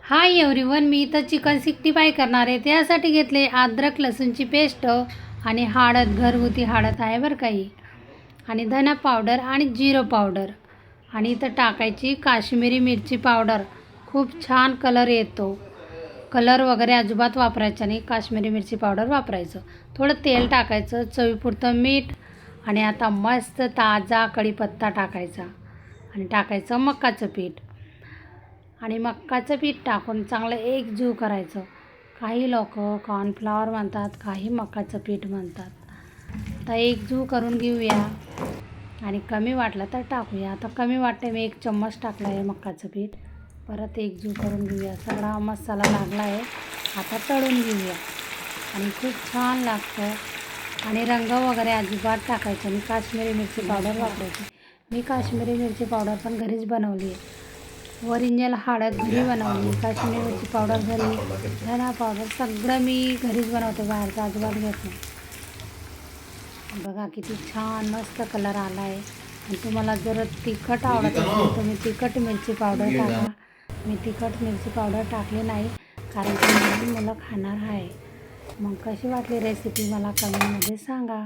Hi everyone, मी इथं chicken 65 करणार आहे. त्यासाठी घेतले अद्रक लसूणची पेस्ट आणि हळद, घरगुती हळद आहे बरं का ही, आणि धना पावडर आणि जिरं पावडर, आणि इथं टाकायची काश्मीरी मिरची पावडर. खूप छान कलर येतो. कलर वगैरे अजिबात वापरायचा नाही, काश्मीरी मिरची पावडर वापरायचं. थोडं तेल टाकायचं, चवीपुरतं मीठ, आणि आता मस्त ताजा कढीपत्ता टाकायचा आणि टाकायचं मक्याचं पीठ. आणि मक्याचं पीठ टाकून चांगलं एकजीव करायचं. काही लोक कॉर्नफ्लॉवर म्हणतात, काही मक्याचं पीठ म्हणतात. आता एकजीव करून घेऊया आणि कमी वाटलं तर टाकूया. आता कमी वाटते, मी 1 चम्मच टाकलं आहे मक्याचं पीठ. परत एकजीव करून घेऊया. सगळा मसाला लागला आहे. आता तळून घेऊया आणि खूप छान लागतं. आणि रंग वगैरे अजिबात टाकायचं आणि काश्मीरी मिरची पावडर वापरायची. मी काश्मीरी मिरची पावडर पण घरीच बनवली आहे. ओरिजिनल हळद घरी बनवली, काश्मीरी मिरची पावडर घरी, धना पावडर सगळं मी घरीच बनवते, बाहेरचं अजिबात घेत नाही. बघा किती छान मस्त कलर आला आहे. आणि तुम्हाला जर तिखट आवडत असेल तर मी तिखट मिरची पावडर टाका. मी तिखट मिरची पावडर टाकली नाही, कारण की मुलं खाणार आहे. मग कशी वाटली रेसिपी मला कमेंटमध्ये सांगा.